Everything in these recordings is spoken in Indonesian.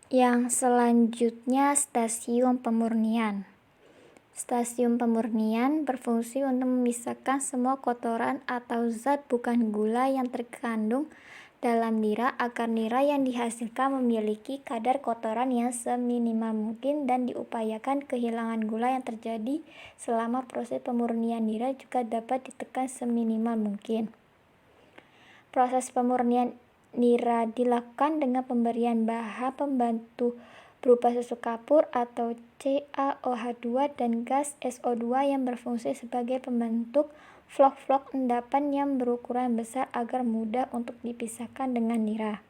Yang selanjutnya stasiun pemurnian. Stasiun pemurnian berfungsi untuk memisahkan semua kotoran atau zat bukan gula yang terkandung dalam nira agar nira yang dihasilkan memiliki kadar kotoran yang seminimal mungkin, dan diupayakan kehilangan gula yang terjadi selama proses pemurnian nira juga dapat ditekan seminimal mungkin. Proses pemurnian nira dilakukan dengan pemberian bahan pembantu berupa susu kapur atau CaOH2 dan gas SO2 yang berfungsi sebagai pembentuk vlog-vlog endapan yang berukuran besar agar mudah untuk dipisahkan dengan nira.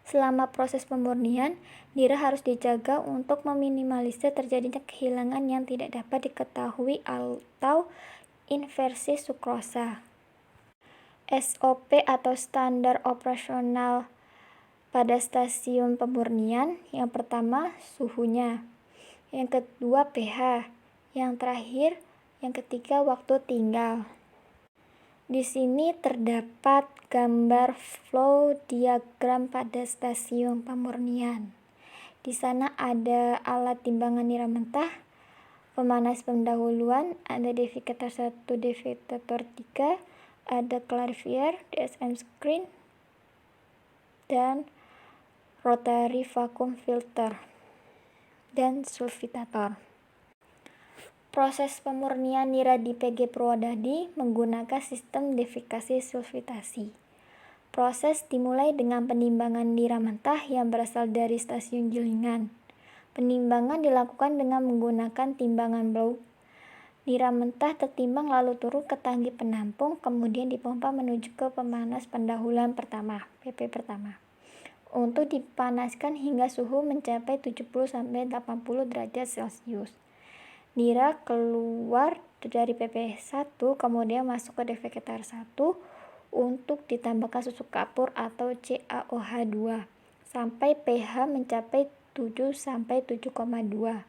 Selama proses pemurnian, nira harus dijaga untuk meminimalisir terjadinya kehilangan yang tidak dapat diketahui atau inversi sukrosa. SOP atau standar operasional pada stasiun pemurnian: yang pertama suhunya, yang kedua pH, yang terakhir yang ketiga waktu tinggal. Di sini terdapat gambar flow diagram pada stasiun pemurnian. Di sana ada alat timbangan nira mentah, pemanas pendahuluan, ada devikator 1, devikator 3, ada clarifier, DSM screen, dan rotary vacuum filter, dan sulfitator. Proses pemurnian nira di PG Purwodadi menggunakan sistem devikasi sulfitasi. Proses dimulai dengan penimbangan nira mentah yang berasal dari stasiun gilingan. Penimbangan dilakukan dengan menggunakan timbangan blow. Nira mentah tertimbang lalu turun ke tangki penampung, kemudian dipompa menuju ke pemanas pendahuluan pertama, PP pertama, untuk dipanaskan hingga suhu mencapai 70-80 derajat Celcius. Nira keluar dari PP1, kemudian masuk ke devikator 1 untuk ditambahkan susu kapur atau CaOH2 sampai pH mencapai 7-7,2.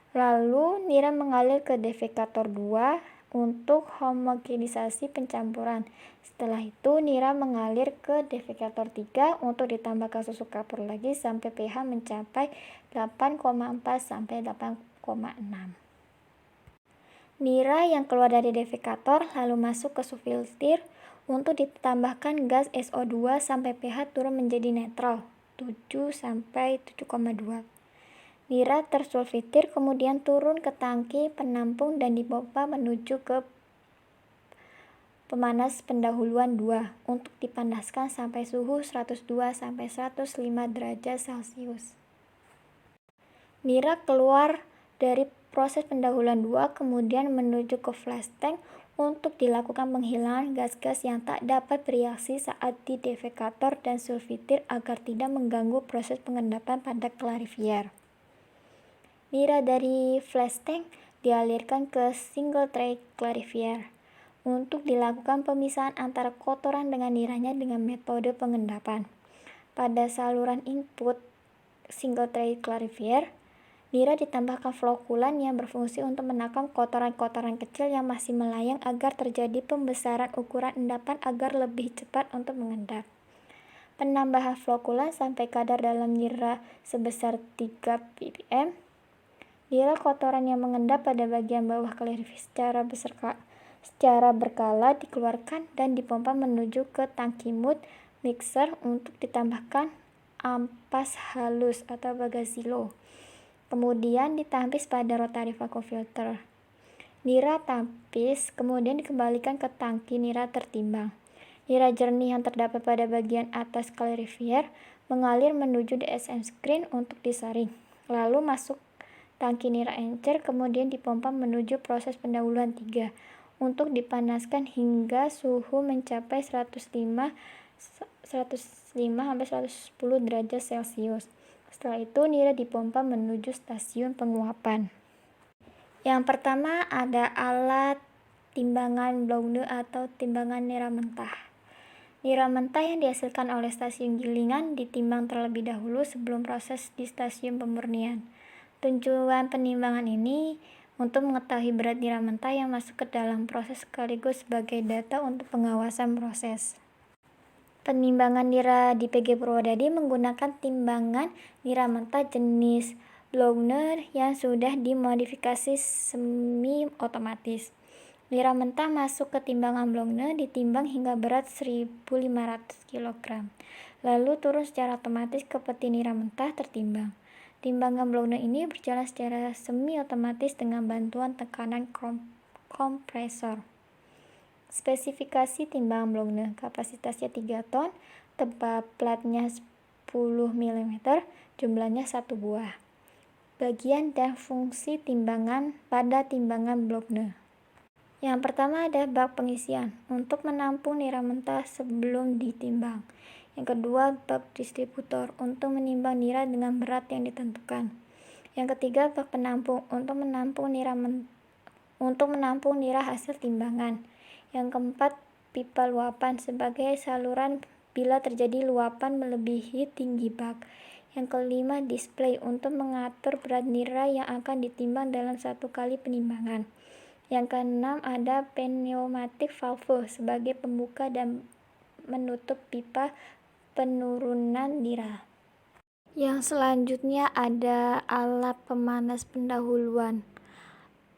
Lalu nira mengalir ke devikator 2 untuk homogenisasi pencampuran. Setelah itu nira mengalir ke devikator 3 untuk ditambahkan susu kapur lagi sampai pH mencapai 8,4-8,6. Nira yang keluar dari devikator lalu masuk ke subfilter untuk ditambahkan gas SO2 sampai pH turun menjadi netral 7-7,2. Nira tersulfitir kemudian turun ke tangki penampung dan dipompa menuju ke pemanas pendahuluan 2 untuk dipanaskan sampai suhu 102-105 derajat Celcius. Nira keluar dari proses pendahuluan 2 kemudian menuju ke flash tank untuk dilakukan penghilangan gas-gas yang tak dapat bereaksi saat di devikator dan sulfitir agar tidak mengganggu proses pengendapan pada clarifier. Nira dari flash tank dialirkan ke single tray clarifier untuk dilakukan pemisahan antara kotoran dengan niranya dengan metode pengendapan. Pada saluran input single tray clarifier, nira ditambahkan flokulan yang berfungsi untuk menangkap kotoran-kotoran kecil yang masih melayang agar terjadi pembesaran ukuran endapan agar lebih cepat untuk mengendap. Penambahan flokulan sampai kadar dalam nira sebesar 3 ppm. Nira kotoran yang mengendap pada bagian bawah clarifier secara berkala dikeluarkan dan dipompa menuju ke tangki mud mixer untuk ditambahkan ampas halus atau bagazilo. Kemudian ditampis pada rotary vacuum filter. Nira tampis kemudian dikembalikan ke tangki nira tertimbang. Nira jernih yang terdapat pada bagian atas clarifier mengalir menuju DSM screen untuk disaring, lalu masuk tangki nira encer, kemudian dipompa menuju proses pendahuluan 3 untuk dipanaskan hingga suhu mencapai 105-110 derajat Celcius. Setelah itu nira dipompa menuju stasiun penguapan. Yang pertama ada alat timbangan blow atau timbangan nira mentah. Nira mentah yang dihasilkan oleh stasiun gilingan ditimbang terlebih dahulu sebelum proses di stasiun pemurnian. Tujuan penimbangan ini untuk mengetahui berat nira mentah yang masuk ke dalam proses sekaligus sebagai data untuk pengawasan proses. Penimbangan nira di PG Purwodadi menggunakan timbangan nira mentah jenis Blauner yang sudah dimodifikasi semi otomatis. Nira mentah masuk ke timbangan Blauner ditimbang hingga berat 1.500 kg. Lalu turun secara otomatis ke peti nira mentah tertimbang. Timbangan Blauner ini berjalan secara semi otomatis dengan bantuan tekanan kompresor. Spesifikasi timbangan Blauner, kapasitasnya 3 ton, tebal platnya 10 mm, jumlahnya 1 buah. Bagian dan fungsi timbangan pada timbangan Blauner. Yang pertama ada bak pengisian untuk menampung nira mentah sebelum ditimbang. Yang kedua, bak distributor untuk menimbang nira dengan berat yang ditentukan. Yang ketiga, bak penampung untuk menampung nira hasil timbangan. Yang keempat, pipa luapan sebagai saluran bila terjadi luapan melebihi tinggi bak. Yang kelima, display untuk mengatur berat nira yang akan ditimbang dalam satu kali penimbangan. Yang keenam, ada pneumatic valve sebagai pembuka dan menutup pipa penurunan nira. Yang selanjutnya ada alat pemanas pendahuluan.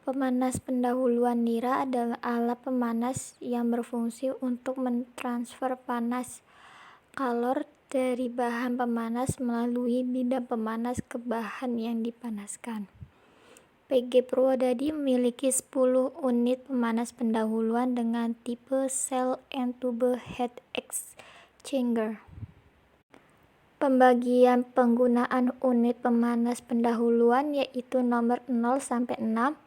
Pemanas pendahuluan nira adalah alat pemanas yang berfungsi untuk mentransfer panas kalor dari bahan pemanas melalui bidang pemanas ke bahan yang dipanaskan. PG Purwodadi memiliki 10 unit pemanas pendahuluan dengan tipe cell and tube heat exchanger. Pembagian penggunaan unit pemanas pendahuluan yaitu nomor 0 sampai 6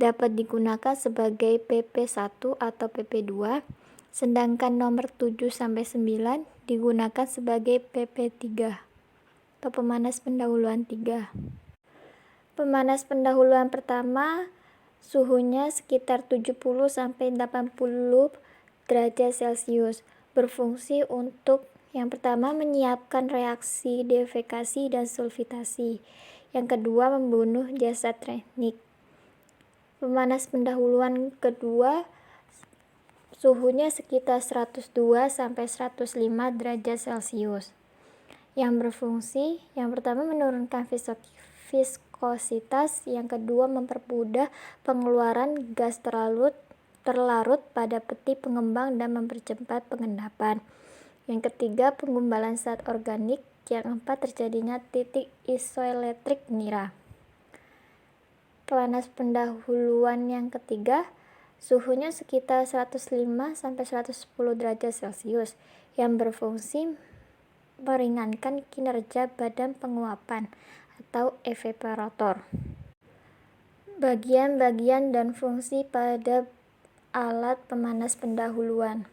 dapat digunakan sebagai PP1 atau PP2, sedangkan nomor 7 sampai 9 digunakan sebagai PP3 atau pemanas pendahuluan 3. Pemanas pendahuluan pertama suhunya sekitar 70 sampai 80 derajat Celcius, berfungsi untuk yang pertama menyiapkan reaksi defikasi dan sulfitasi. Yang kedua membunuh jasad teknik. Pemanas pendahuluan kedua suhunya sekitar 102 sampai 105 derajat Celcius. Yang berfungsi yang pertama menurunkan viskositas, yang kedua mempermudah pengeluaran gas terlarut pada peti pengembang dan mempercepat pengendapan. Yang ketiga, pengumbalan zat organik. Yang keempat, terjadinya titik isoelektrik nira. Pemanas pendahuluan yang ketiga, suhunya sekitar 105 sampai 110 derajat Celcius, yang berfungsi meringankan kinerja badan penguapan atau evaporator. Bagian-bagian dan fungsi pada alat pemanas pendahuluan.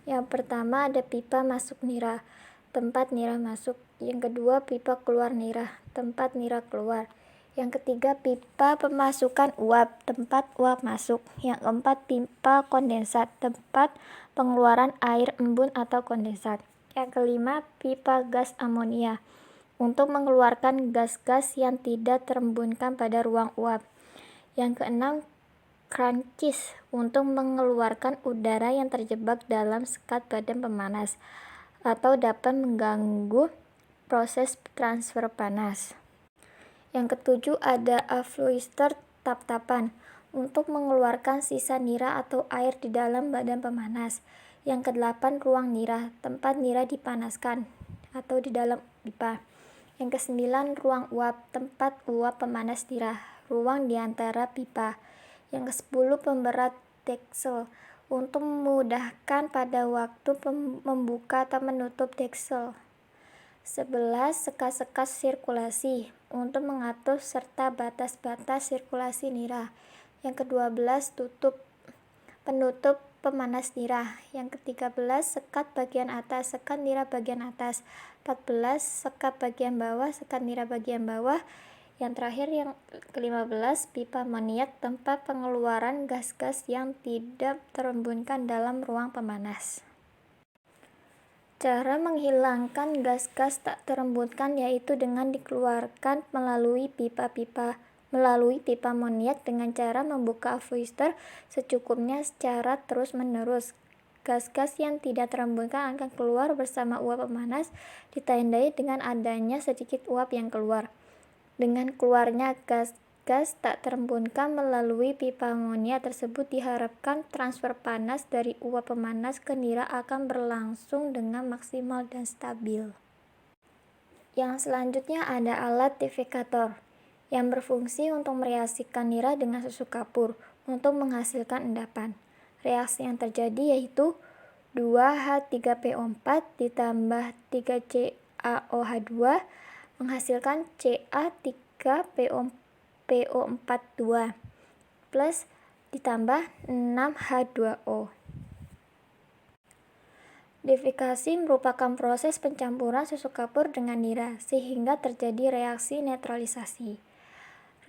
Yang pertama ada pipa masuk nira, tempat nira masuk. Yang kedua, pipa keluar nira, tempat nira keluar. Yang ketiga, pipa pemasukan uap, tempat uap masuk. Yang keempat, pipa kondensat, tempat pengeluaran air embun atau kondensat. Yang kelima, pipa gas amonia, untuk mengeluarkan gas-gas yang tidak terembunkan pada ruang uap. Yang keenam, crancis, untuk mengeluarkan udara yang terjebak dalam sekat badan pemanas atau dapat mengganggu proses transfer panas. Yang ketujuh ada affluister tap-tapan, untuk mengeluarkan sisa nira atau air di dalam badan pemanas. Yang kedelapan, ruang nira, tempat nira dipanaskan atau di dalam pipa. Yang kesembilan, ruang uap, tempat uap pemanas nira, ruang di antara pipa. Yang kesepuluh, pemberat deksel, untuk memudahkan pada waktu membuka atau menutup deksel. 11, sekat-sekat sirkulasi, untuk mengatur serta batas-batas sirkulasi nira. Yang ke-12, penutup pemanas nira. Yang ke-13, sekat bagian atas, sekat nira bagian atas. 14, sekat bagian bawah, sekat nira bagian bawah. Yang terakhir yang ke-15, pipa amoniak, tempat pengeluaran gas-gas yang tidak terembunkan dalam ruang pemanas. Cara menghilangkan gas-gas tak terembunkan yaitu dengan dikeluarkan melalui pipa amoniak dengan cara membuka affluister secukupnya secara terus-menerus. gas-gas yang tidak terembunkan akan keluar bersama uap pemanas, ditandai dengan adanya sedikit uap yang keluar. Dengan keluarnya gas-gas tak terembunkan melalui pipa amonia tersebut, diharapkan transfer panas dari uap pemanas ke nira akan berlangsung dengan maksimal dan stabil. Yang selanjutnya ada alat defekator yang berfungsi untuk mereaksikan nira dengan susu kapur untuk menghasilkan endapan. Reaksi yang terjadi yaitu 2H3PO4 ditambah 3CaOH2 menghasilkan Ca3PO42 plus ditambah 6H2O. Defekasi merupakan proses pencampuran susu kapur dengan nira sehingga terjadi reaksi netralisasi.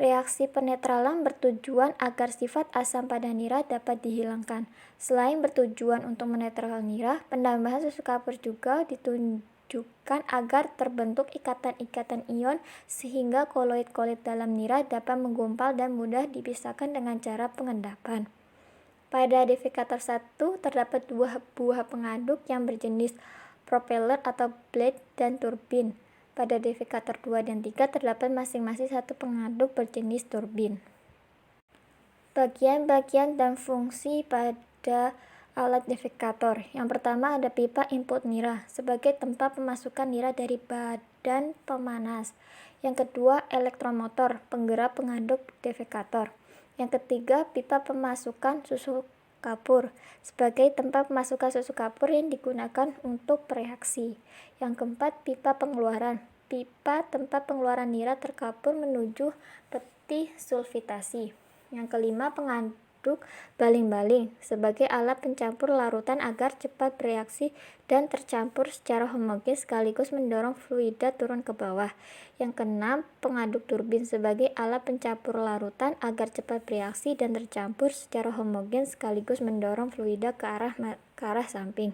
Reaksi penetralan bertujuan agar sifat asam pada nira dapat dihilangkan. Selain bertujuan untuk menetralkan nira, penambahan susu kapur juga ditunjukkan agar terbentuk ikatan-ikatan ion sehingga koloid-koloid dalam nira dapat menggumpal dan mudah dipisahkan dengan cara pengendapan. Pada defekator 1 terdapat dua buah pengaduk yang berjenis propeller atau blade dan turbin. Pada defekator 2 dan 3 terdapat masing-masing satu pengaduk berjenis turbin. Bagian-bagian dan fungsi pada alat defekator. Yang pertama ada pipa input nira sebagai tempat pemasukan nira dari badan pemanas. Yang kedua elektromotor penggerak pengaduk defekator. Yang ketiga pipa pemasukan susu kapur sebagai tempat pemasukan susu kapur yang digunakan untuk reaksi. Yang keempat pipa pengeluaran. Pipa tempat pengeluaran nira terkapur menuju peti sulfitasi. Yang kelima pengaduk baling-baling sebagai alat pencampur larutan agar cepat bereaksi dan tercampur secara homogen sekaligus mendorong fluida turun ke bawah. Yang keenam pengaduk turbin sebagai alat pencampur larutan agar cepat bereaksi dan tercampur secara homogen sekaligus mendorong fluida ke arah samping.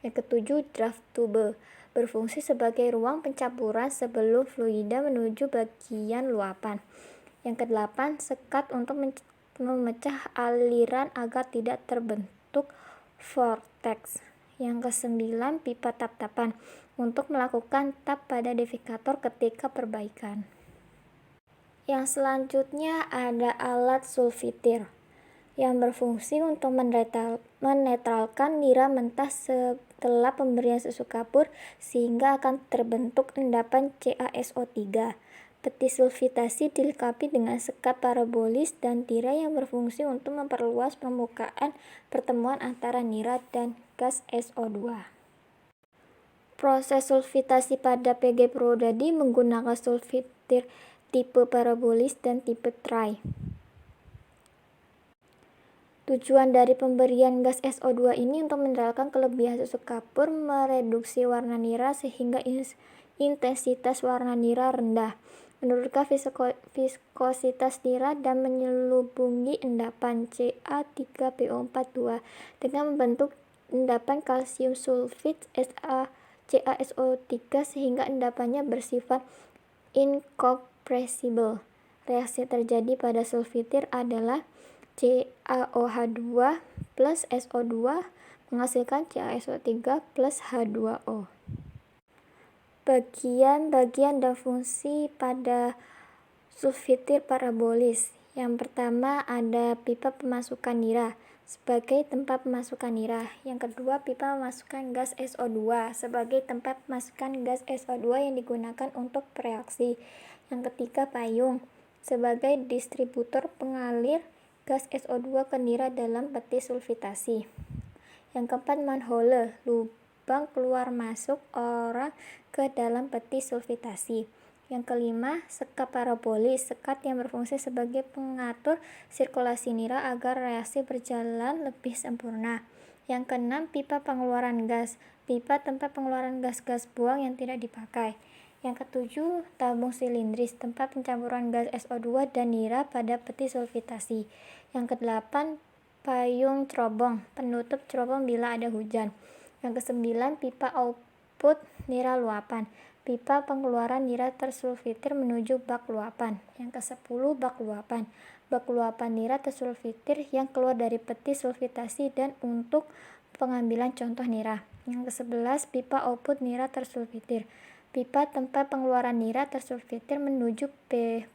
Yang ketujuh draft tube berfungsi sebagai ruang pencampuran sebelum fluida menuju bagian luapan. Yang kedelapan sekat untuk memecah aliran agar tidak terbentuk vortex. Yang kesembilan pipa tap-tapan untuk melakukan tap pada defekator ketika perbaikan. Yang selanjutnya ada alat sulfitir yang berfungsi untuk menetralkan nira mentah setelah pemberian susu kapur sehingga akan terbentuk endapan CaSO3. Peti sulfitasi dilengkapi dengan sekat parabolis dan tirai yang berfungsi untuk memperluas permukaan pertemuan antara nira dan gas SO2. Proses sulfitasi pada PG Purwodadi menggunakan sulfitir tipe parabolis dan tipe tray. Tujuan dari pemberian gas SO2 ini untuk menetralkan kelebihan susu kapur, mereduksi warna nira sehingga intensitas warna nira rendah, menurunkan viskositas nira dan menyelubungi endapan Ca3PO42 dengan membentuk endapan kalsium sulfit CaSO3 sehingga endapannya bersifat incompressible. Reaksi yang terjadi pada sulfitir adalah CaOH2 plus SO2 menghasilkan CaSO3 plus H2O. Bagian-bagian dan fungsi pada sulfitir parabolis. Yang pertama ada pipa pemasukan nira sebagai tempat pemasukan nira. Yang kedua pipa pemasukan gas SO2 sebagai tempat pemasukan gas SO2 yang digunakan untuk bereaksi. Yang ketiga payung sebagai distributor pengalir gas SO2 ke nira dalam peti sulfitasi. Yang keempat manhole, lubang keluar masuk orang ke dalam peti sulfitasi. Yang kelima sekat parabolis, sekat yang berfungsi sebagai pengatur sirkulasi nira agar reaksi berjalan lebih sempurna. Yang keenam pipa pengeluaran gas, pipa tempat pengeluaran gas-gas buang yang tidak dipakai. Yang ketujuh tabung silindris, tempat pencampuran gas SO2 dan nira pada peti sulfitasi. Yang kedelapan payung cerobong, penutup cerobong bila ada hujan. Yang kesembilan pipa output nira luapan, pipa pengeluaran nira tersulfitir menuju bak luapan. Yang ke-10 bak luapan nira tersulfitir yang keluar dari peti sulfitasi dan untuk pengambilan contoh nira. Yang ke-11, pipa output nira tersulfitir. Pipa tempat pengeluaran nira tersulfitir menuju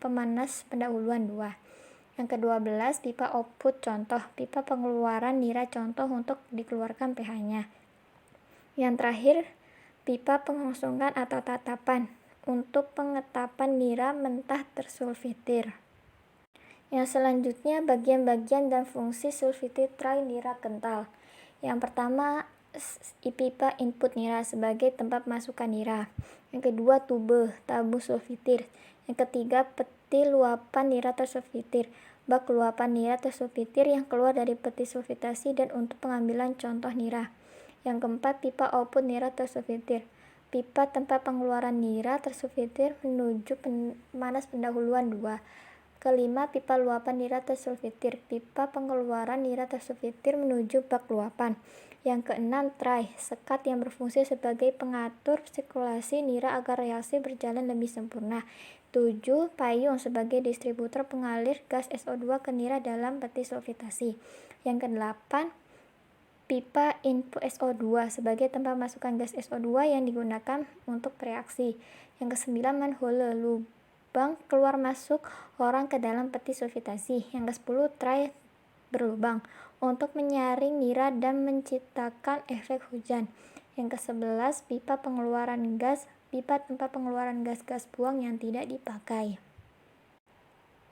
pemanas pendahuluan 2. Yang ke-12, pipa output contoh. Pipa pengeluaran nira contoh untuk dikeluarkan pH-nya. Yang terakhir, pipa pengosongan atau tatapan untuk pengetapan nira mentah tersulfitir. Yang selanjutnya, bagian-bagian dan fungsi sulfitir tray nira kental. Yang pertama, pipa input nira sebagai tempat masukkan nira. Yang kedua, tube, tabung sulfitir. Yang ketiga, peti luapan nira tersulfitir, bak luapan nira tersulfitir yang keluar dari peti sulfitasi dan untuk pengambilan contoh nira. Yang keempat, pipa output nira tersulfitir, pipa tempat pengeluaran nira tersulfitir menuju pemanas pendahuluan 2. Kelima, pipa luapan nira tersulfitir, pipa pengeluaran nira tersulfitir menuju bak luapan. Yang keenam, tray, sekat yang berfungsi sebagai pengatur sirkulasi nira agar reaksi berjalan lebih sempurna. 7. Payung sebagai distributor pengalir gas SO2 ke nira dalam peti sulfitasi. Yang ke-8, pipa input SO2 sebagai tempat masukkan gas SO2 yang digunakan untuk reaksi. Yang ke-9, manhole, lubang keluar masuk orang ke dalam peti sulfitasi. Yang ke-10, tray berlubang untuk menyaring nira dan menciptakan efek hujan. Yang ke-11, pipa pengeluaran gas, pipa tempat pengeluaran gas-gas buang yang tidak dipakai.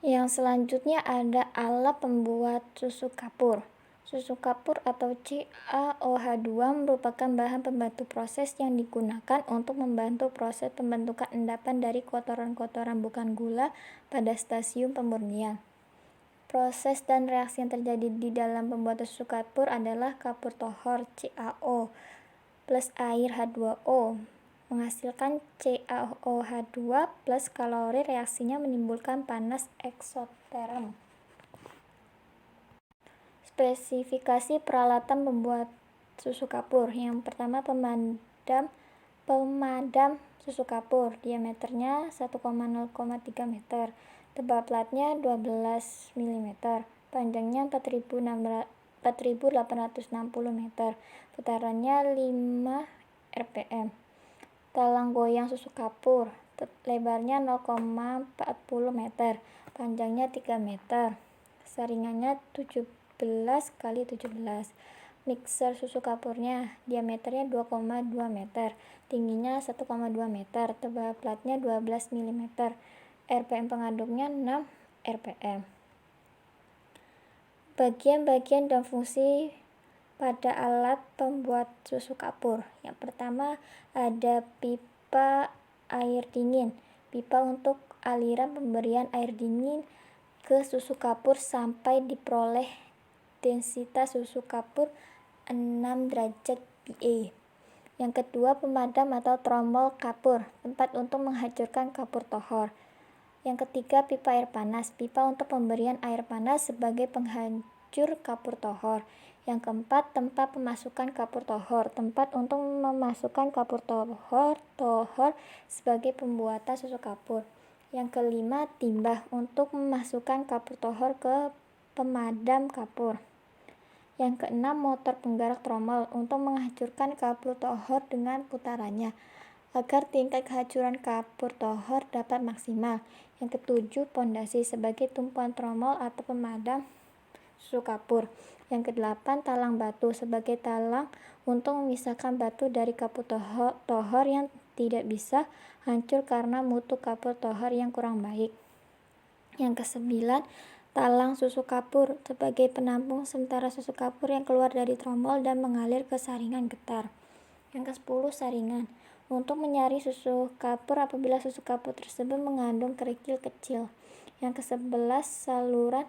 Yang selanjutnya ada alat pembuat susu kapur. Susu kapur atau CaOH2 merupakan bahan pembantu proses yang digunakan untuk membantu proses pembentukan endapan dari kotoran-kotoran bukan gula pada stasiun pemurnian. Proses dan reaksi yang terjadi di dalam pembuatan susu kapur adalah kapur tohor CaO plus air H2O menghasilkan CaOH2 plus kalori. Reaksinya menimbulkan panas eksoterm. Spesifikasi peralatan pembuat susu kapur. Yang pertama, pemadam susu kapur, diameternya 1,0,3 meter, tebal platnya 12 mm, panjangnya 4.860 meter, putarannya 5 rpm. Talang goyang susu kapur, lebarnya 0,40 meter, panjangnya 3 meter, saringannya 17 x 17. Mixer susu kapurnya, diameternya 2,2 meter, tingginya 1,2 meter, tebal platnya 12 mm, rpm pengaduknya 6 rpm. Bagian-bagian dan fungsi pada alat pembuat susu kapur. Yang pertama, ada pipa air dingin, pipa untuk aliran pemberian air dingin ke susu kapur sampai diperoleh densitas susu kapur 6 derajat PA. Yang kedua, pemadam atau tromol kapur, tempat untuk menghancurkan kapur tohor. Yang ketiga, pipa air panas, pipa untuk pemberian air panas sebagai penghancur kapur tohor. Yang keempat, tempat pemasukan kapur tohor, tempat untuk memasukkan kapur tohor sebagai pembuatan susu kapur. Yang kelima, timbah untuk memasukkan kapur tohor ke pemadam kapur. Yang keenam, motor penggerak tromol untuk menghancurkan kapur tohor dengan putarannya agar tingkat kehancuran kapur tohor dapat maksimal. Yang ketujuh, pondasi sebagai tumpuan tromol atau pemadam susu kapur. Yang kedelapan, talang batu sebagai talang untuk memisahkan batu dari kapur tohor yang tidak bisa hancur karena mutu kapur tohor yang kurang baik. Yang kesembilan, talang susu kapur sebagai penampung sementara susu kapur yang keluar dari tromol dan mengalir ke saringan getar. Yang ke-10, saringan untuk menyaring susu kapur apabila susu kapur tersebut mengandung kerikil kecil. Yang ke-11, saluran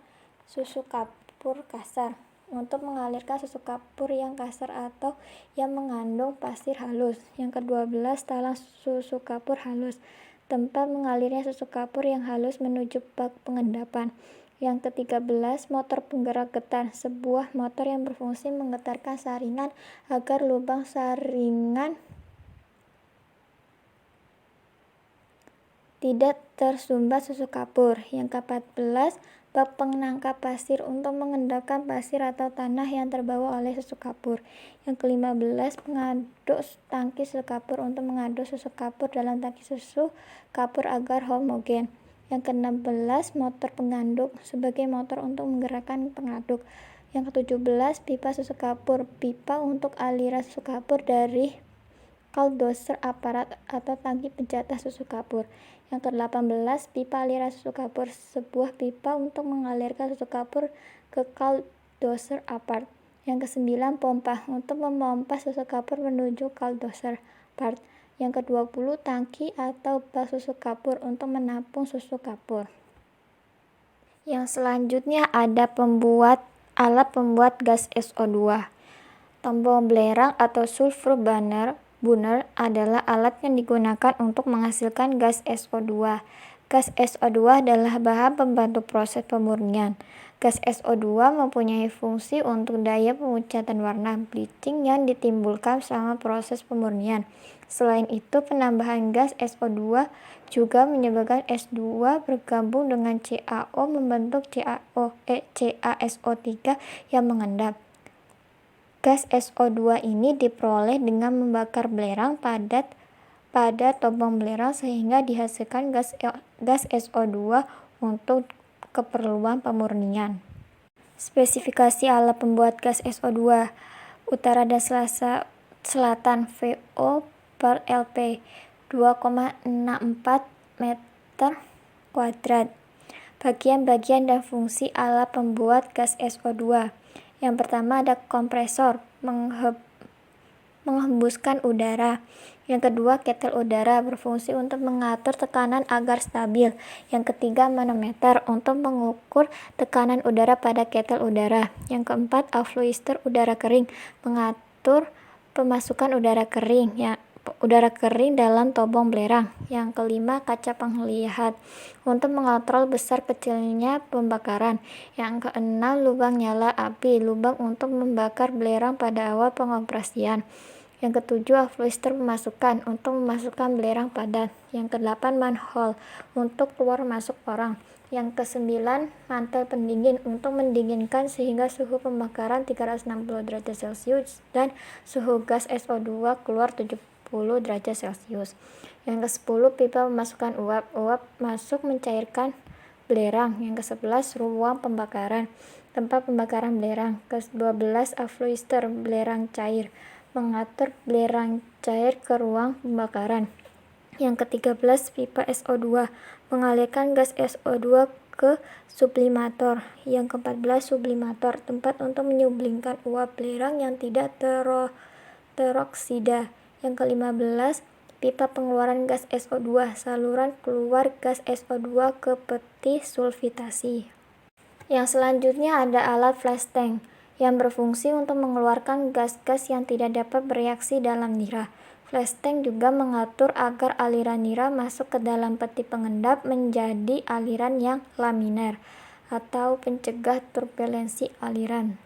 susu kapur kasar untuk mengalirkan susu kapur yang kasar atau yang mengandung pasir halus. Yang ke-12, talang susu kapur halus, tempat mengalirnya susu kapur yang halus menuju bak pengendapan. Yang ke-13, motor penggerak getar, sebuah motor yang berfungsi menggetarkan saringan agar lubang saringan tidak tersumbat susu kapur. Yang ke-14, bak penangkap pasir untuk mengendapkan pasir atau tanah yang terbawa oleh susu kapur. Yang ke-15, pengaduk tangki susu kapur untuk mengaduk susu kapur dalam tangki susu kapur agar homogen. Yang ke-16, motor pengaduk sebagai motor untuk menggerakkan pengaduk. Yang ke-17, pipa susu kapur, pipa untuk aliran susu kapur dari doser aparat atau tangki penjatah susu kapur. Yang ke-18, pipa aliran susu kapur, sebuah pipa untuk mengalirkan susu kapur ke doser apart. Yang ke-9, pompa, untuk memompa susu kapur menuju doser apart. Yang ke-20, tangki atau bak susu kapur untuk menampung susu kapur. Yang selanjutnya ada alat pembuat gas SO2. Tombol belerang atau sulfur burner adalah alat yang digunakan untuk menghasilkan gas SO2. Gas SO2 adalah bahan pembantu proses pemurnian. Gas SO2 mempunyai fungsi untuk daya pemujatan warna bleaching yang ditimbulkan selama proses pemurnian. Selain itu, penambahan gas SO2 juga menyebabkan S2 bergabung dengan CaO membentuk CaSO3 yang mengendap. Gas SO2 ini diperoleh dengan membakar belerang padat pada tobong belerang sehingga dihasilkan gas SO2 untuk keperluan pemurnian. Spesifikasi alat pembuat gas SO2 utara dan selatan VO per LP 2,64 meter kuadrat. Bagian-bagian dan fungsi alat pembuat gas SO2. Yang pertama ada kompresor, menghembuskan udara. Yang kedua, ketel udara, berfungsi untuk mengatur tekanan agar stabil. Yang ketiga, manometer, untuk mengukur tekanan udara pada ketel udara. Yang keempat, afluister udara kering, mengatur pemasukan udara kering dalam tobong belerang. Yang kelima, kaca penglihat, untuk mengontrol besar kecilnya pembakaran. Yang keenam, lubang nyala api, lubang untuk membakar belerang pada awal pengoperasian. Yang ketujuh, afluister pemasukan, untuk memasukkan belerang padat. Yang kedelapan, manhole, untuk keluar masuk orang. Yang kesembilan, mantel pendingin, untuk mendinginkan sehingga suhu pembakaran 360 derajat Celcius dan suhu gas SO2 keluar 70 derajat Celcius. Yang ke-10, pipa pemasukan uap, masuk mencairkan belerang. Yang ke-11, ruang pembakaran, tempat pembakaran belerang. Ke-12, afluister belerang cair, mengatur belerang cair ke ruang pembakaran. Yang ke-13, pipa SO2, mengalirkan gas SO2 ke sublimator. Yang ke-14, sublimator, tempat untuk menyublimkan uap belerang yang tidak teroksida. Yang ke-15, pipa pengeluaran gas SO2, saluran keluar gas SO2 ke peti sulfitasi. Yang selanjutnya ada alat flash tank, yang berfungsi untuk mengeluarkan gas-gas yang tidak dapat bereaksi dalam nira. Flash tank juga mengatur agar aliran nira masuk ke dalam peti pengendap menjadi aliran yang laminar, atau pencegah turbulensi aliran.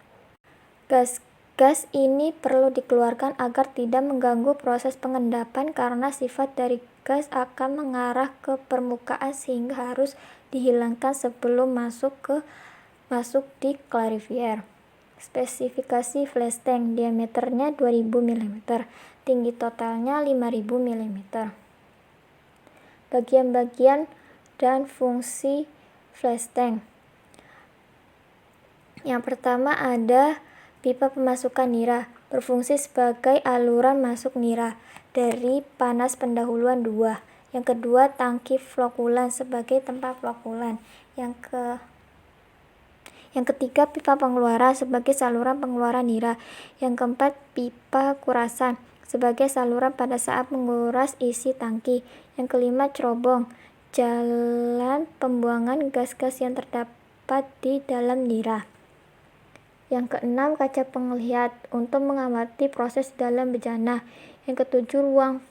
Gas ini perlu dikeluarkan agar tidak mengganggu proses pengendapan karena sifat dari gas akan mengarah ke permukaan sehingga harus dihilangkan sebelum masuk di clarifier. Spesifikasi flash tank, diameternya 2000 mm, tinggi totalnya 5000 mm. Bagian-bagian dan fungsi flash tank. Yang pertama ada pipa pemasukan nira, berfungsi sebagai aluran masuk nira dari panas pendahuluan 2. Yang kedua, tangki flokulan sebagai tempat flokulan. Yang ketiga, pipa pengeluaran sebagai saluran pengeluaran nira. Yang keempat, pipa kurasan sebagai saluran pada saat menguras isi tangki. Yang kelima, cerobong, jalan pembuangan gas-gas yang terdapat di dalam nira. Yang keenam, kaca penglihat untuk mengamati proses dalam bejana. Yang ketujuh, ruang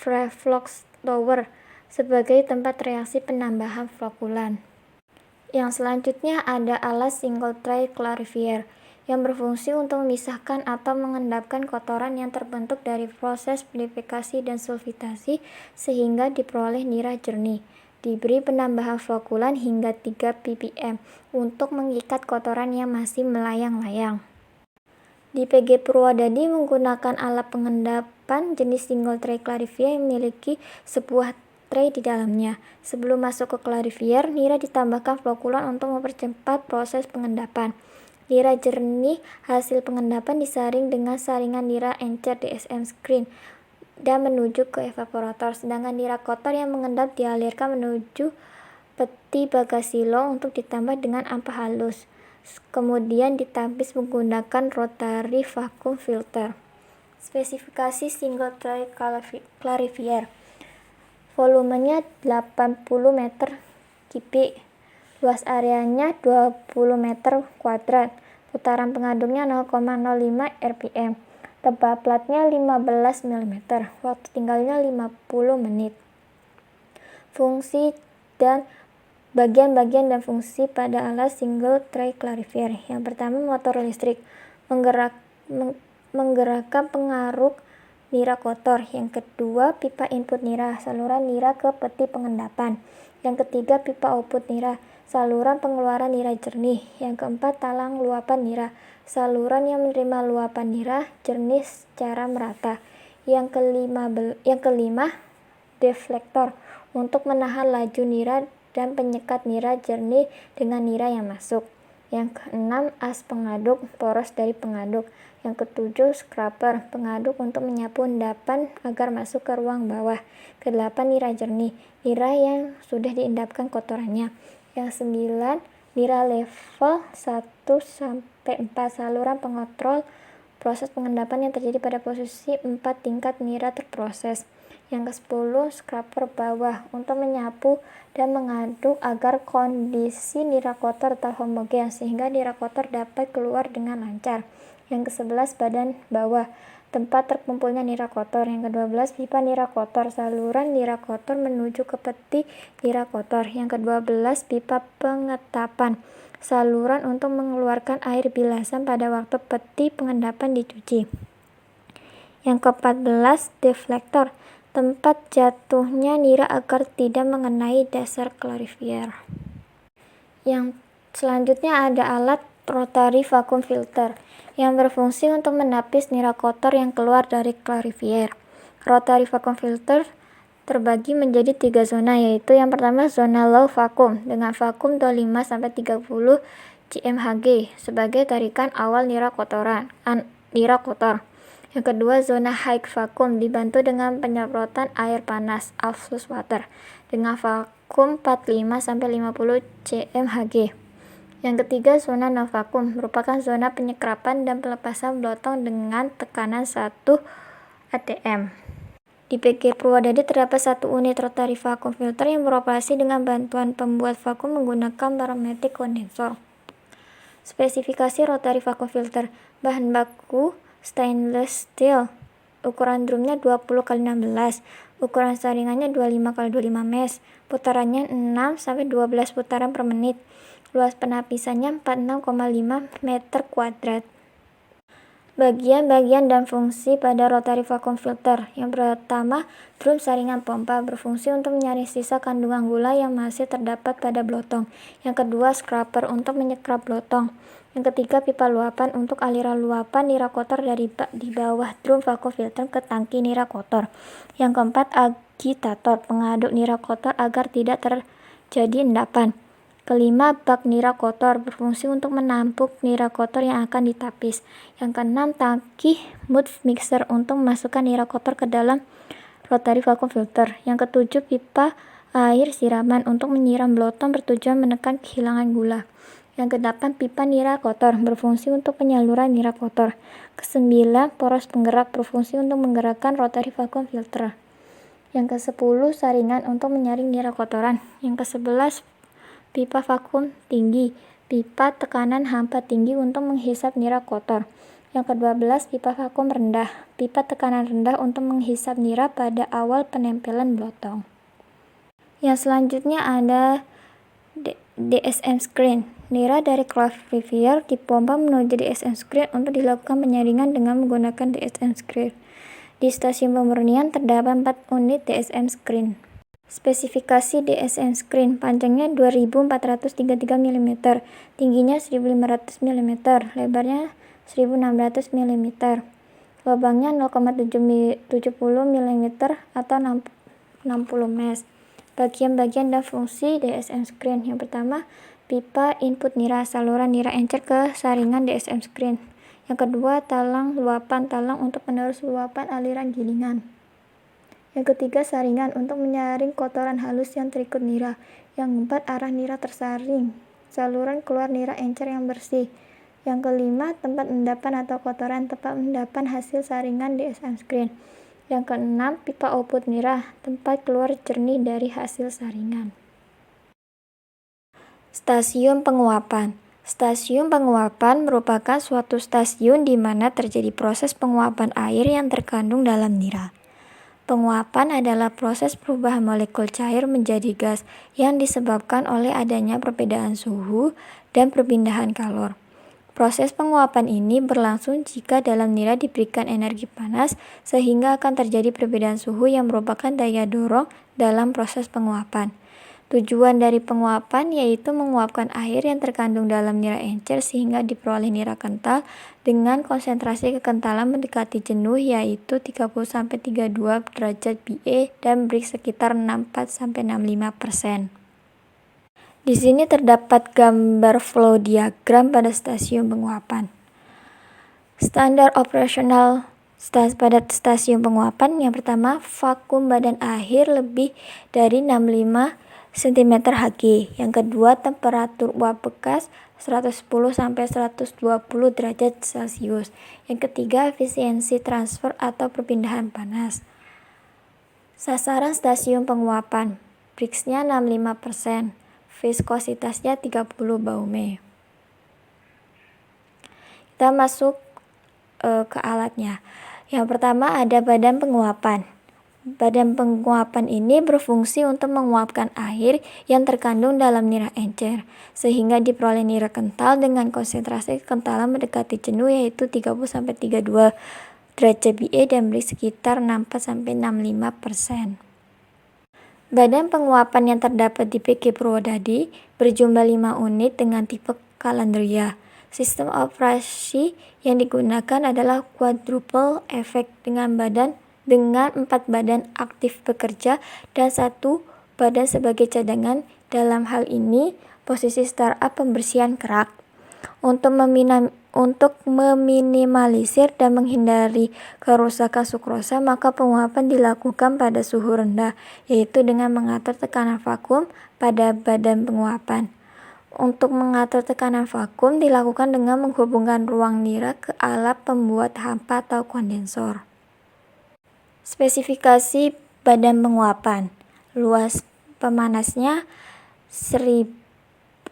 reflux tower sebagai tempat reaksi penambahan flokulan. Yang selanjutnya ada alat single tray clarifier, yang berfungsi untuk memisahkan atau mengendapkan kotoran yang terbentuk dari proses purifikasi dan sulfitasi sehingga diperoleh nira jernih. Diberi penambahan flokulan hingga 3 ppm untuk mengikat kotoran yang masih melayang-layang. Di PG Purwodadi menggunakan alat pengendapan jenis single tray clarifier yang memiliki sebuah tray di dalamnya. Sebelum masuk ke clarifier, nira ditambahkan flokulan untuk mempercepat proses pengendapan. Nira jernih hasil pengendapan disaring dengan saringan nira encer DSM screen dan menuju ke evaporator, sedangkan nira kotor yang mengendap dialirkan menuju peti bagasilong untuk ditambah dengan ampas halus. Kemudian ditapis menggunakan rotary vacuum filter. Spesifikasi single tray clarifier. Volumenya 80 meter kubik. Luas areanya 20 meter kuadrat. Putaran pengaduknya 0,05 rpm. Tebal platnya 15 mm. Waktu tinggalnya 50 menit. Fungsi dan bagian-bagian dan fungsi pada alat single tray clarifier. Yang pertama, motor listrik, menggerakkan pengaruk nira kotor. Yang kedua, pipa input nira, saluran nira ke peti pengendapan. Yang ketiga, pipa output nira, saluran pengeluaran nira jernih. Yang keempat, talang luapan nira, saluran yang menerima luapan nira jernih secara merata. Yang kelima, deflektor, untuk menahan laju nira dan penyekat nira jernih dengan nira yang masuk. Yang keenam, as pengaduk poros dari pengaduk. Yang ketujuh, scraper, pengaduk untuk menyapu endapan agar masuk ke ruang bawah. Kedelapan, nira jernih, nira yang sudah diendapkan kotorannya. Yang sembilan, nira level 1-4, saluran pengontrol proses pengendapan yang terjadi pada posisi 4 tingkat nira terproses. Yang ke-10, scraper bawah, untuk menyapu dan mengaduk agar kondisi nira kotor tetap homogen sehingga nira kotor dapat keluar dengan lancar. Yang ke-11, badan bawah, tempat terkumpulnya nira kotor. Yang ke-12, pipa nira kotor, saluran nira kotor menuju ke peti nira kotor. Yang ke-12, pipa pengetapan, saluran untuk mengeluarkan air bilasan pada waktu peti pengendapan dicuci. Yang ke-14, deflektor, tempat jatuhnya nira agar tidak mengenai dasar clarifier. Yang selanjutnya ada alat rotary vacuum filter yang berfungsi untuk menapis nira kotor yang keluar dari clarifier. Rotary vacuum filter terbagi menjadi 3 zona, yaitu yang pertama zona low vacuum dengan vakum 25-30 cmhg sebagai tarikan awal nira kotor. Yang kedua, zona high vacuum dibantu dengan penyemprotan air panas (outflow water) dengan vakum 45-50 cmhg. Yang ketiga, zona no vacuum merupakan zona penyekrapan dan pelepasan blotong dengan tekanan 1 atm. Di PG Purwodadi terdapat 1 unit rotary vacuum filter yang beroperasi dengan bantuan pembuat vakum menggunakan barometric kondensor. Spesifikasi rotary vacuum filter. Bahan baku stainless steel. Ukuran drumnya 20x16. Ukuran saringannya 25x25 mesh. Putarannya 6-12 putaran per menit. Luas penapisannya 46,5 meter kuadrat. Bagian-bagian dan fungsi pada rotary vacuum filter. Yang pertama, drum saringan pompa berfungsi untuk menyaring sisa kandungan gula yang masih terdapat pada blotong. Yang kedua, scraper untuk menyekrap blotong. Yang ketiga, pipa luapan untuk aliran luapan nira kotor dari di bawah drum vacuum filter ke tangki nira kotor. Yang keempat, agitator, pengaduk nira kotor agar tidak terjadi endapan. Kelima, bak nira kotor berfungsi untuk menampung nira kotor yang akan ditapis. Yang keenam, tangki mud mixer untuk memasukkan nira kotor ke dalam rotary vacuum filter. Yang ketujuh, pipa air siraman untuk menyiram blotong bertujuan menekan kehilangan gula. Yang kedelapan, pipa nira kotor berfungsi untuk penyaluran nira kotor. Kesembilan, poros penggerak berfungsi untuk menggerakkan rotary vacuum filter. Yang ke-10, saringan untuk menyaring nira kotoran. Yang ke-11, pipa vakum tinggi, pipa tekanan hampa tinggi untuk menghisap nira kotor. Yang ke-12, pipa vakum rendah, pipa tekanan rendah untuk menghisap nira pada awal penempelan blotong. Yang selanjutnya ada DSM screen. Nira dari clarifier dipompa menuju DSM screen untuk dilakukan penyaringan dengan menggunakan DSM screen. Di stasiun pemurnian terdapat 4 unit DSM screen. Spesifikasi DSM Screen, panjangnya 2433 mm, tingginya 1500 mm, lebarnya 1600 mm, lubangnya 0,70 mm atau 60 mesh. Bagian-bagian dan fungsi DSM Screen. Yang pertama, pipa input nira, saluran nira encer ke saringan DSM Screen. Yang kedua, talang luapan, talang untuk penerus luapan aliran gilingan. Yang ketiga, saringan untuk menyaring kotoran halus yang terikut nira. Yang keempat, arah nira tersaring, saluran keluar nira encer yang bersih. Yang kelima, tempat endapan atau kotoran, tempat endapan hasil saringan DSM Screen. Yang keenam, pipa output nira, tempat keluar jernih dari hasil saringan. Stasiun penguapan. Stasiun penguapan merupakan suatu stasiun di mana terjadi proses penguapan air yang terkandung dalam nira. Penguapan adalah proses perubahan molekul cair menjadi gas yang disebabkan oleh adanya perbedaan suhu dan perpindahan kalor. Proses penguapan ini berlangsung jika dalam nira diberikan energi panas sehingga akan terjadi perbedaan suhu yang merupakan daya dorong dalam proses penguapan. Tujuan dari penguapan yaitu menguapkan air yang terkandung dalam nira encer sehingga diperoleh nira kental dengan konsentrasi kekentalan mendekati jenuh yaitu 30-32 derajat BE dan Brix sekitar 64-65%. Di sini terdapat gambar flow diagram pada stasiun penguapan. Standar operasional pada stasiun penguapan, yang pertama, vakum badan air lebih dari 65 cm3. Yang kedua, temperatur uap bekas 110-120 derajat Celcius. Yang ketiga, efisiensi transfer atau perpindahan panas. Sasaran stasiun penguapan, Brix-nya 65%, viskositasnya 30 baume. Kita masuk ke alatnya. Yang pertama ada badan penguapan. Badan penguapan ini berfungsi untuk menguapkan air yang terkandung dalam nira encer sehingga diperoleh nira kental dengan konsentrasi kekentalan mendekati jenuh yaitu 30-32 derajat BE dan Brix sekitar 64-65%. Badan penguapan yang terdapat di PG Purwodadi berjumlah 5 unit dengan tipe Calandria. Sistem operasi yang digunakan adalah quadruple effect dengan 4 badan aktif bekerja dan 1 badan sebagai cadangan. Dalam hal ini, posisi startup pembersihan kerak. Untuk meminimalisir dan menghindari kerusakan sukrosa, maka penguapan dilakukan pada suhu rendah, yaitu dengan mengatur tekanan vakum pada badan penguapan. Untuk mengatur tekanan vakum dilakukan dengan menghubungkan ruang nira ke alat pembuat hampa atau kondensor. Spesifikasi badan penguapan. Luas pemanasnya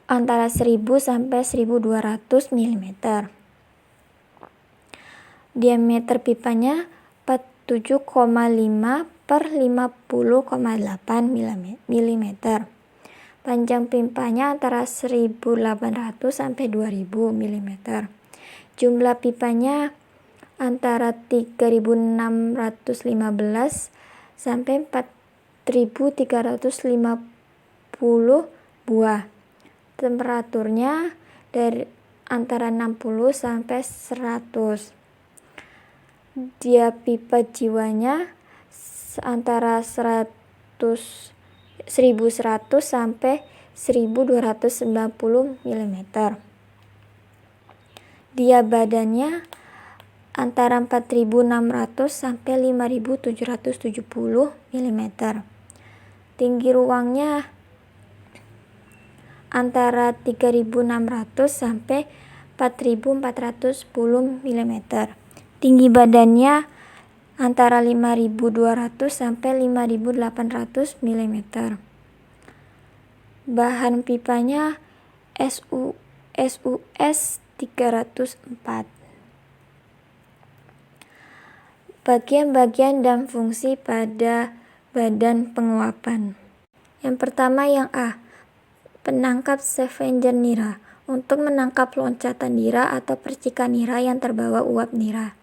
antara 1000 sampai 1200 mm. Diameter pipanya 47,5 per 50,8 mm. Panjang pipanya antara 1800 sampai 2000 mm. Jumlah pipanya antara 3615 sampai 4350 buah. Temperaturnya dari antara 60 sampai 100. Dia pipa jiwanya antara 1100 sampai 1290 mm. Dia badannya antara 4600 sampai 5770 mm. Tinggi ruangnya antara 3600 sampai 4410 mm. Tinggi badannya antara 5200 sampai 5800 mm. Bahan pipanya SUS 304. Bagian-bagian dan fungsi pada badan penguapan. Yang pertama yang A, penangkap scavenger nira, untuk menangkap loncatan nira atau percikan nira yang terbawa uap nira.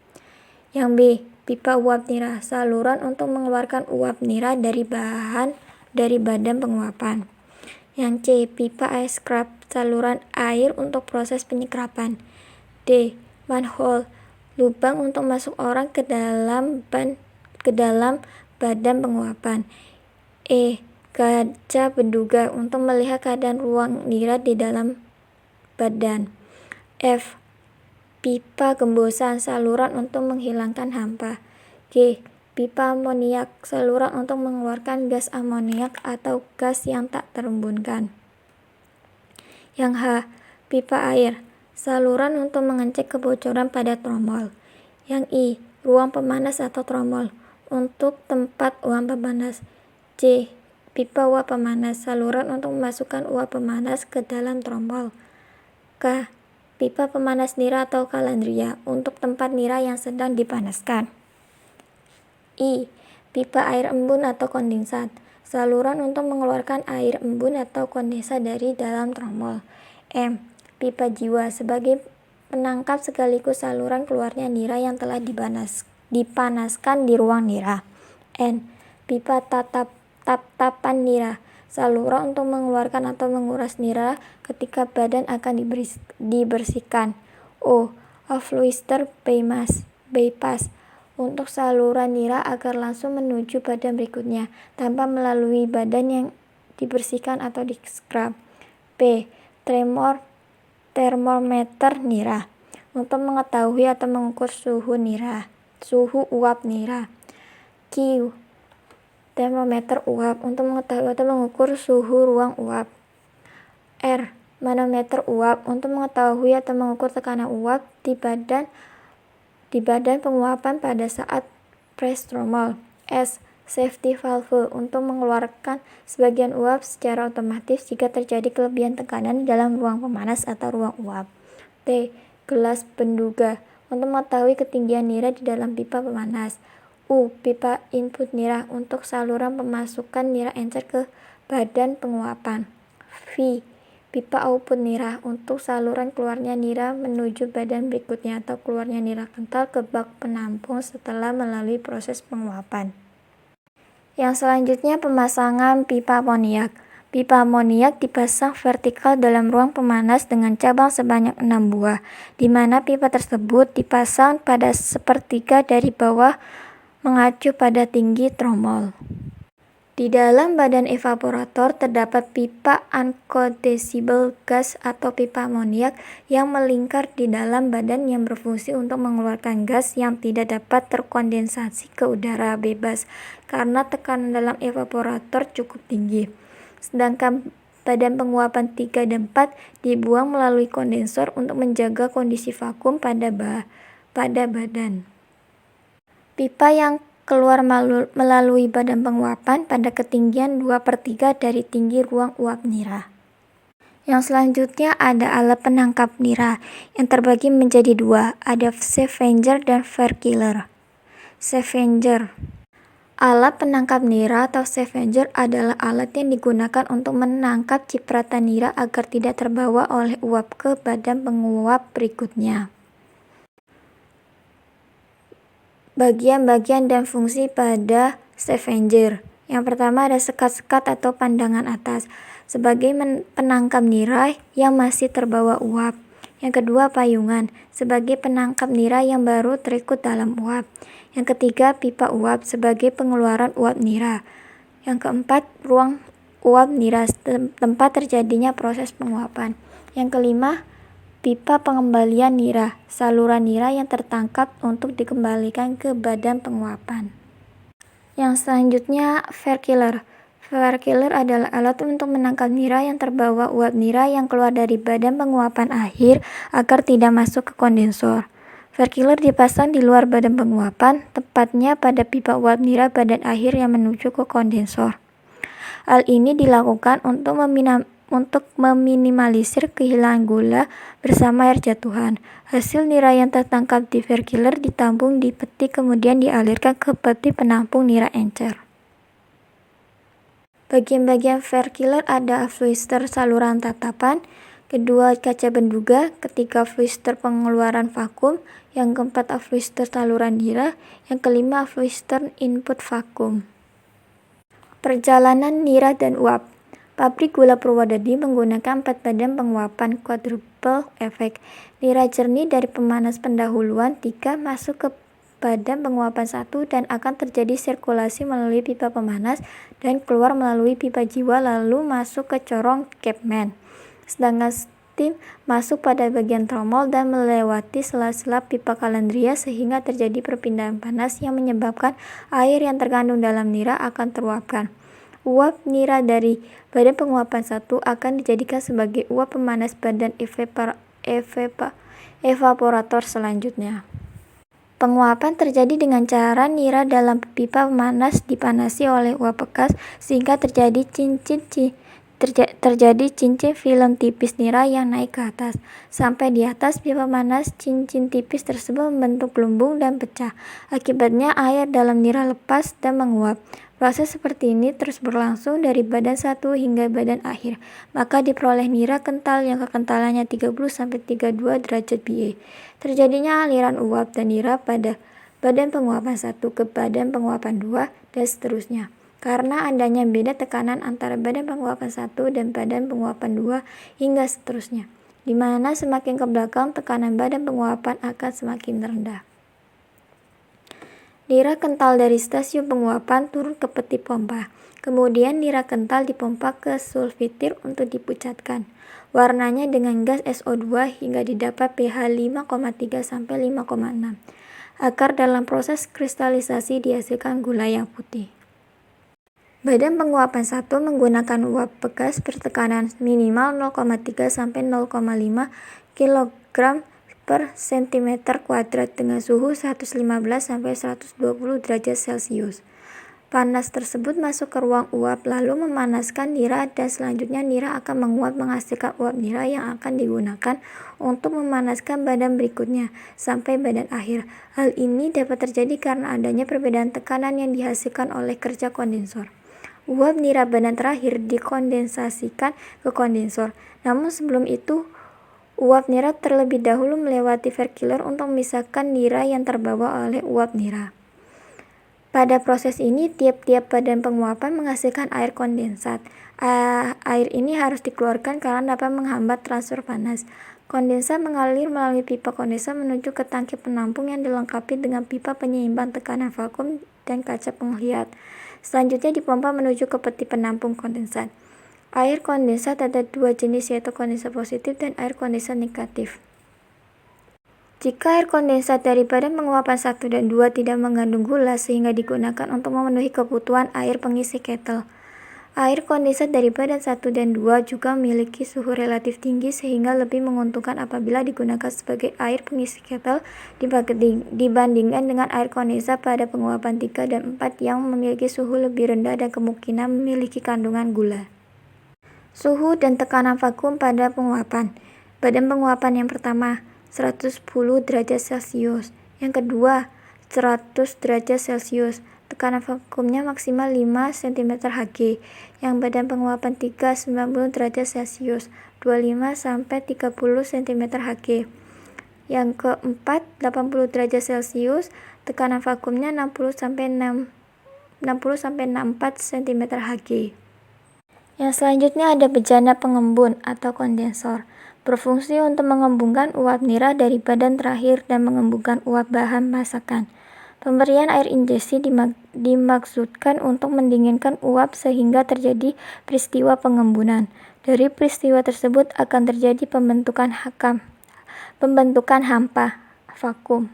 Yang B, pipa uap nira, saluran untuk mengeluarkan uap nira dari bahan dari badan penguapan. Yang C. Pipa air scrub, saluran air untuk proses penyerapan. D. Manhole, lubang untuk masuk orang ke dalam badan penguapan. E. Kaca penduga untuk melihat keadaan ruang nira di dalam badan. F. Pipa gembosan, saluran untuk menghilangkan hampa. G. Pipa amoniak, saluran untuk mengeluarkan gas amoniak atau gas yang tak terembunkan. Yang H. Pipa air, saluran untuk mengecek kebocoran pada tromol. Yang I. Ruang pemanas atau tromol, untuk tempat uap pemanas. C. Pipa uap pemanas, saluran untuk memasukkan uap pemanas ke dalam tromol. K. Pipa pemanas nira atau kalandria, untuk tempat nira yang sedang dipanaskan. I. Pipa air embun atau kondensat, saluran untuk mengeluarkan air embun atau kondensat dari dalam tromol. M. Pipa jiwa, sebagai penangkap sekaligus saluran keluarnya nira yang telah dipanaskan di ruang nira. N. Pipa tap-tapan nira, saluran untuk mengeluarkan atau menguras nira ketika badan akan dibersihkan. O. Afluister bypass, untuk saluran nira agar langsung menuju badan berikutnya tanpa melalui badan yang dibersihkan atau di-scrub. P. Termometer nira, untuk mengetahui atau mengukur suhu uap nira. Q. Termometer uap, untuk mengetahui atau mengukur suhu ruang uap. R. Manometer uap, untuk mengetahui atau mengukur tekanan uap di badan penguapan pada saat press tromol. S. Safety valve, untuk mengeluarkan sebagian uap secara otomatis jika terjadi kelebihan tekanan di dalam ruang pemanas atau ruang uap. T. Gelas penduga, untuk mengetahui ketinggian nira di dalam pipa pemanas. U. Pipa input nira, untuk saluran pemasukan nira encer ke badan penguapan. V. Pipa output nira, untuk saluran keluarnya nira menuju badan berikutnya atau keluarnya nira kental ke bak penampung setelah melalui proses penguapan. Yang selanjutnya, pemasangan pipa amoniak. Pipa amoniak dipasang vertikal dalam ruang pemanas dengan cabang sebanyak 6 buah, di mana pipa tersebut dipasang pada sepertiga dari bawah mengacu pada tinggi tromol. Di dalam badan evaporator terdapat pipa uncondensable gas atau pipa amoniak yang melingkar di dalam badan yang berfungsi untuk mengeluarkan gas yang tidak dapat terkondensasi ke udara bebas karena tekanan dalam evaporator cukup tinggi. Sedangkan badan penguapan 3 dan 4 dibuang melalui kondensor untuk menjaga kondisi vakum pada badan. Pipa yang keluar melalui badan penguapan pada ketinggian 2/3 dari tinggi ruang uap nira. Yang selanjutnya ada alat penangkap nira yang terbagi menjadi 2, ada scavenger dan fire killer. Scavenger. Alat penangkap nira atau scavenger adalah alat yang digunakan untuk menangkap cipratan nira agar tidak terbawa oleh uap ke badan penguap berikutnya. Bagian-bagian dan fungsi pada scavenger. Yang pertama ada sekat-sekat atau pandangan atas, sebagai penangkap nira yang masih terbawa uap. Yang kedua, payungan, sebagai penangkap nira yang baru terikut dalam uap. Yang ketiga, pipa uap, sebagai pengeluaran uap nira. Yang keempat, ruang uap nira, tempat terjadinya proses penguapan. Yang kelima, pipa pengembalian nira, saluran nira yang tertangkap untuk dikembalikan ke badan penguapan. Yang selanjutnya, fire killer. Fire killer adalah alat untuk menangkap nira yang terbawa uap nira yang keluar dari badan penguapan akhir agar tidak masuk ke kondensor. Fire killer dipasang di luar badan penguapan, tepatnya pada pipa uap nira badan akhir yang menuju ke kondensor. Hal ini dilakukan untuk meminimalisir kehilangan gula bersama air jatuhan. Hasil nira yang tertangkap di fire killer ditampung di peti kemudian dialirkan ke peti penampung nira encer. Bagian-bagian fire killer ada afluister saluran tatapan, kedua kaca penduga, ketiga afluister pengeluaran vakum, yang keempat afluister saluran nira, yang kelima afluister input vakum. Perjalanan nira dan uap. Pabrik gula Purwodadi menggunakan 4 badan penguapan quadruple effect. Nira jernih dari pemanas pendahuluan 3 masuk ke badan penguapan 1 dan akan terjadi sirkulasi melalui pipa pemanas dan keluar melalui pipa jiwa lalu masuk ke corong Chapman. Sedangkan steam masuk pada bagian tromol dan melewati sela-sela pipa kalandria sehingga terjadi perpindahan panas yang menyebabkan air yang terkandung dalam nira akan teruapkan. Uap nira dari badan penguapan 1 akan dijadikan sebagai uap pemanas badan evaporator selanjutnya. Penguapan terjadi dengan cara nira dalam pipa pemanas dipanasi oleh uap bekas sehingga terjadi cincin film tipis nira yang naik ke atas. Sampai di atas pipa panas, cincin tipis tersebut membentuk gelembung dan pecah. Akibatnya air dalam nira lepas dan menguap. Proses seperti ini terus berlangsung dari badan 1 hingga badan akhir. Maka diperoleh nira kental yang kekentalannya 30-32 derajat BA. Terjadinya aliran uap dan nira pada badan penguapan 1 ke badan penguapan 2 dan seterusnya. Karena adanya beda tekanan antara badan penguapan 1 dan badan penguapan 2 hingga seterusnya, di mana semakin ke belakang tekanan badan penguapan akan semakin rendah. Nira kental dari stasiun penguapan turun ke peti pompa. Kemudian nira kental dipompa ke sulfitir untuk dipucatkan. Warnanya dengan gas SO2 hingga didapat pH 5,3 sampai 5,6. Agar dalam proses kristalisasi dihasilkan gula yang putih. Badan penguapan 1 menggunakan uap bekas bertekanan minimal 0,3 sampai 0,5 kg per cm kuadrat dengan suhu 115 sampai 120 derajat Celcius. Panas tersebut masuk ke ruang uap lalu memanaskan nira dan selanjutnya nira akan menguap menghasilkan uap nira yang akan digunakan untuk memanaskan badan berikutnya sampai badan akhir. Hal ini dapat terjadi karena adanya perbedaan tekanan yang dihasilkan oleh kerja kondensor. Uap nira badan terakhir dikondensasikan ke kondensor. Namun sebelum itu, uap nira terlebih dahulu melewati perkirler untuk memisahkan nira yang terbawa oleh uap nira. Pada proses ini, tiap-tiap badan penguapan menghasilkan air kondensat. Air ini harus dikeluarkan karena dapat menghambat transfer panas. Kondensat mengalir melalui pipa kondensat menuju ke tangki penampung yang dilengkapi dengan pipa penyeimbang tekanan vakum dan kaca penglihat. Selanjutnya dipompa menuju ke peti penampung kondensat. Air kondensat ada 2 jenis yaitu kondensat positif dan air kondensat negatif. Jika air kondensat dari badan penguapan 1 dan 2 tidak mengandung gula sehingga digunakan untuk memenuhi kebutuhan air pengisi ketel. Air kondensat dari badan 1 dan 2 juga memiliki suhu relatif tinggi sehingga lebih menguntungkan apabila digunakan sebagai air pengisi ketel dibandingkan dengan air kondensat pada penguapan 3 dan 4 yang memiliki suhu lebih rendah dan kemungkinan memiliki kandungan gula. Suhu dan tekanan vakum pada penguapan. Badan penguapan yang pertama 110 derajat Celcius, yang kedua 100 derajat Celcius. Tekanan vakumnya maksimal 5 cm3, yang badan penguapan 3 90 derajat Celcius, 25 sampai 30 cm3. Yang keempat 80 derajat Celcius, tekanan vakumnya 60 sampai 64 cm3. Yang selanjutnya ada bejana pengembun atau kondensor, berfungsi untuk mengembungkan uap nira dari badan terakhir dan mengembungkan uap bahan masakan. Pemberian air injeksi dimaksudkan untuk mendinginkan uap sehingga terjadi peristiwa pengembunan. Dari peristiwa tersebut akan terjadi pembentukan hampa vakum.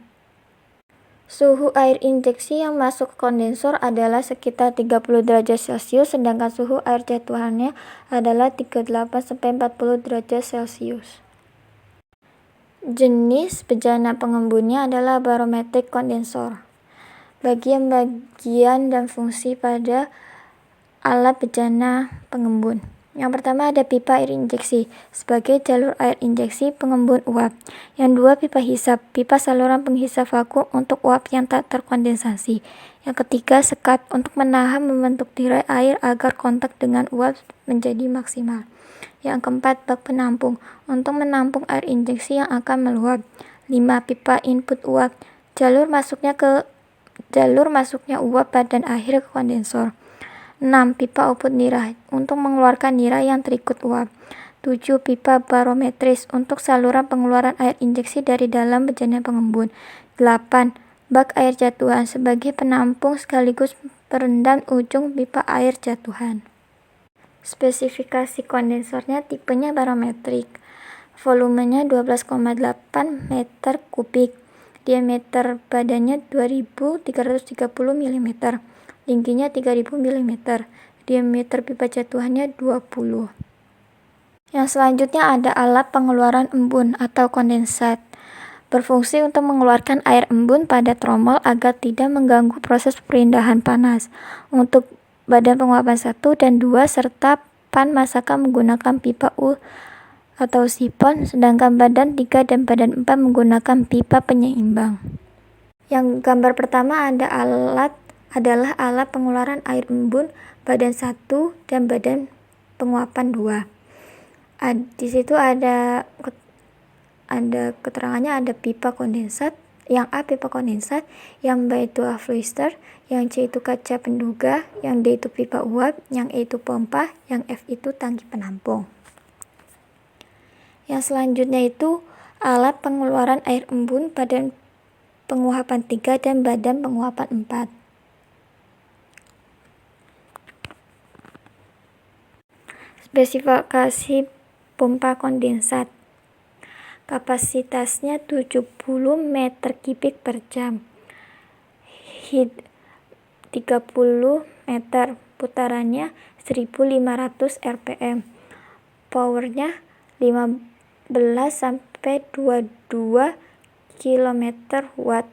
Suhu air injeksi yang masuk ke kondensor adalah sekitar 30 derajat Celcius, sedangkan suhu air jatuhannya adalah 38-40 derajat Celcius. Jenis bejana pengembunnya adalah barometric kondensor. Bagian-bagian dan fungsi pada alat bejana pengembun. Yang pertama ada pipa air injeksi sebagai jalur air injeksi pengembun uap. Yang dua pipa hisap, pipa saluran penghisap vakum untuk uap yang tak terkondensasi. Yang ketiga sekat untuk menahan membentuk tirai air agar kontak dengan uap menjadi maksimal. Yang keempat bak penampung untuk menampung air injeksi yang akan meluap. 5 pipa input uap, jalur masuknya uap badan akhir ke kondensor. 6. Pipa output nira untuk mengeluarkan nira yang terikut uap. 7. Pipa barometris untuk saluran pengeluaran air injeksi dari dalam bejana pengembun. 8. Bak air jatuhan sebagai penampung sekaligus perendam ujung pipa air jatuhan. Spesifikasi kondensornya tipenya barometrik. Volumenya 12,8 meter kubik. Diameter badannya 2330 mm. Tingginya 3000 mm. Diameter pipa jatuhannya 20. Yang selanjutnya ada alat pengeluaran embun atau kondensat. Berfungsi untuk mengeluarkan air embun pada tromol agar tidak mengganggu proses perindahan panas. Untuk badan penguapan 1 dan 2 serta pan masakan menggunakan pipa U atau sifon, sedangkan badan 3 dan badan 4 menggunakan pipa penyeimbang. Yang gambar pertama adalah alat pengeluaran air embun badan 1 dan badan penguapan 2. Di situ ada keterangannya, ada pipa kondensat, yang A pipa kondensat, yang B itu afluister, yang C itu kaca penduga, yang D itu pipa uap, yang E itu pompa, yang F itu tangki penampung. Yang selanjutnya itu alat pengeluaran air embun badan penguapan 3 dan badan penguapan 4. Spesifikasi pompa kondensat. Kapasitasnya 70 meter kubik per jam. 30 meter, putarannya 1500 rpm. Powernya 15 sampai 22 km watt.